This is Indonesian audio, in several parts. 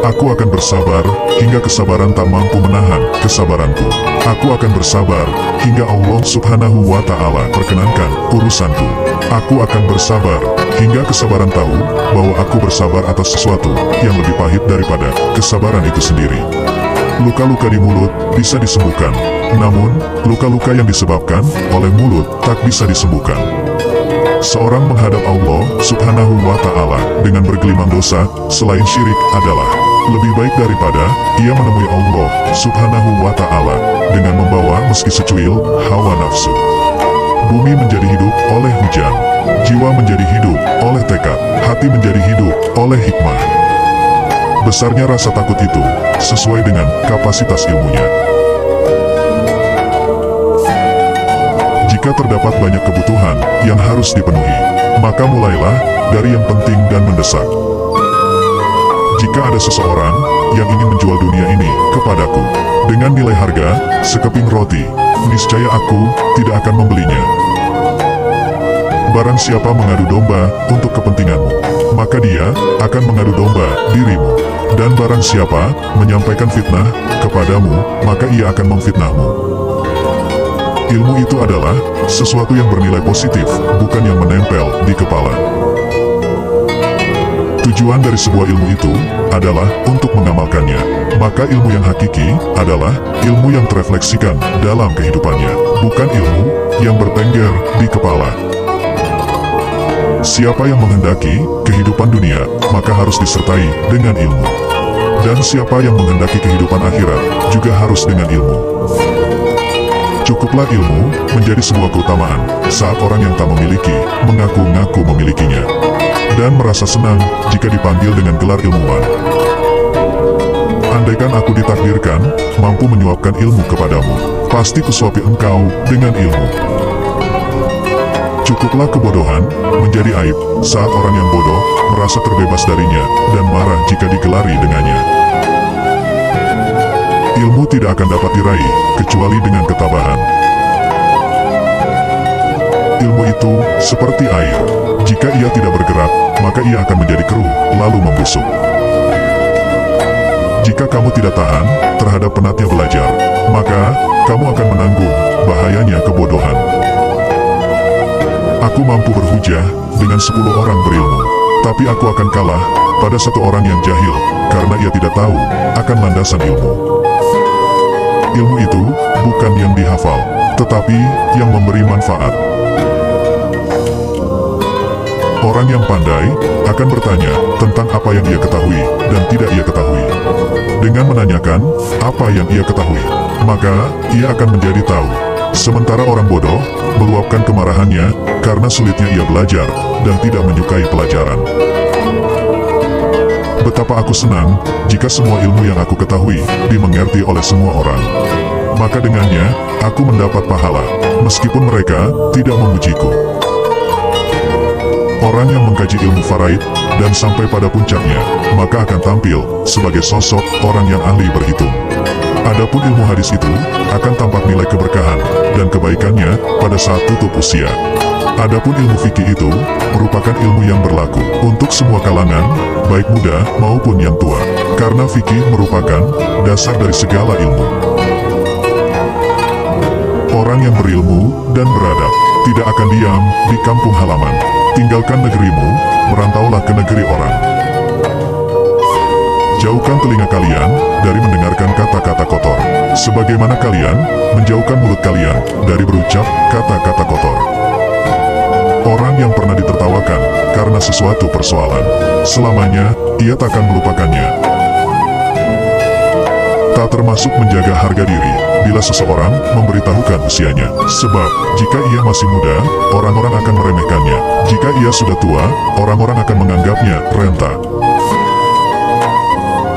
Aku akan bersabar, hingga kesabaran tak mampu menahan kesabaranku. Aku akan bersabar, hingga Allah Subhanahu wa Ta'ala perkenankan urusanku. Aku akan bersabar, hingga kesabaran tahu bahwa aku bersabar atas sesuatu yang lebih pahit daripada kesabaran itu sendiri. Luka-luka di mulut bisa disembuhkan, namun luka-luka yang disebabkan oleh mulut tak bisa disembuhkan. Seorang menghadap Allah Subhanahu wa Ta'ala dengan bergelimang dosa selain syirik adalah lebih baik daripada ia menemui Allah Subhanahu wa Ta'ala dengan membawa meski secuil hawa nafsu. Bumi menjadi hidup oleh hujan, jiwa menjadi hidup oleh tekad, hati menjadi hidup oleh hikmah. Besarnya rasa takut itu sesuai dengan kapasitas ilmunya. Jika terdapat banyak kebutuhan yang harus dipenuhi, maka mulailah dari yang penting dan mendesak. Jika ada seseorang yang ingin menjual dunia ini kepadaku dengan nilai harga sekeping roti, niscaya aku tidak akan membelinya. Barang siapa mengadu domba untuk kepentinganmu, maka dia akan mengadu domba dirimu. Dan barang siapa menyampaikan fitnah kepadamu, maka ia akan memfitnahmu. Ilmu itu adalah sesuatu yang bernilai positif, bukan yang menempel di kepala. Tujuan dari sebuah ilmu itu adalah untuk mengamalkannya. Maka ilmu yang hakiki adalah ilmu yang terefleksikan dalam kehidupannya, bukan ilmu yang bertengger di kepala. Siapa yang menghendaki kehidupan dunia, maka harus disertai dengan ilmu. Dan siapa yang menghendaki kehidupan akhirat, juga harus dengan ilmu. Cukuplah ilmu menjadi sebuah keutamaan saat orang yang tak memiliki mengaku-ngaku memilikinya, dan merasa senang jika dipanggil dengan gelar ilmuwan. Andaikan aku ditakdirkan mampu menyuapkan ilmu kepadamu, pasti kusuapi engkau dengan ilmu. Cukuplah kebodohan menjadi aib saat orang yang bodoh merasa terbebas darinya dan marah jika digelari dengannya. Ilmu tidak akan dapat diraih kecuali dengan ketabahan. Ilmu itu seperti air. Jika ia tidak bergerak, maka ia akan menjadi keruh lalu membusuk. Jika kamu tidak tahan terhadap penatnya belajar, maka kamu akan menanggung bahayanya kebodohan. Aku mampu berhujah dengan 10 orang berilmu, tapi aku akan kalah pada satu orang yang jahil, karena ia tidak tahu akan landasan ilmu. Ilmu itu bukan yang dihafal, tetapi yang memberi manfaat. Orang yang pandai akan bertanya tentang apa yang ia ketahui dan tidak ia ketahui. Dengan menanyakan apa yang ia ketahui, maka ia akan menjadi tahu. Sementara orang bodoh meluapkan kemarahannya karena sulitnya ia belajar dan tidak menyukai pelajaran. Betapa aku senang jika semua ilmu yang aku ketahui dimengerti oleh semua orang. Maka dengannya aku mendapat pahala, meskipun mereka tidak memujiku. Orang yang mengkaji ilmu faraid dan sampai pada puncaknya, maka akan tampil sebagai sosok orang yang ahli berhitung. Adapun ilmu hadis itu akan tampak nilai keberkahan dan kebaikannya pada saat tutup usia. Adapun ilmu fikih itu merupakan ilmu yang berlaku untuk semua kalangan, baik muda maupun yang tua, karena fikih merupakan dasar dari segala ilmu. Orang yang berilmu dan beradab tidak akan diam di kampung halaman. Tinggalkan negerimu, merantaulah ke negeri orang. Jauhkan telinga kalian dari mendengarkan kata-kata kotor, sebagaimana kalian menjauhkan mulut kalian dari berucap kata-kata kotor. Orang yang pernah ditertawakan karena sesuatu persoalan, selamanya ia takkan melupakannya. Tak termasuk menjaga harga diri bila seseorang memberitahukan usianya, sebab jika ia masih muda, orang-orang akan meremehkannya. Jika ia sudah tua, orang-orang akan menganggapnya renta.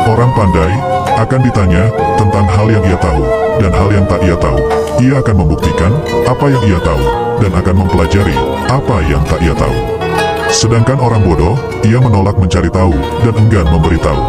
Orang pandai akan ditanya tentang hal yang ia tahu dan hal yang tak ia tahu. Ia akan membuktikan apa yang ia tahu dan akan mempelajari apa yang tak ia tahu. Sedangkan orang bodoh, ia menolak mencari tahu dan enggan memberitahu.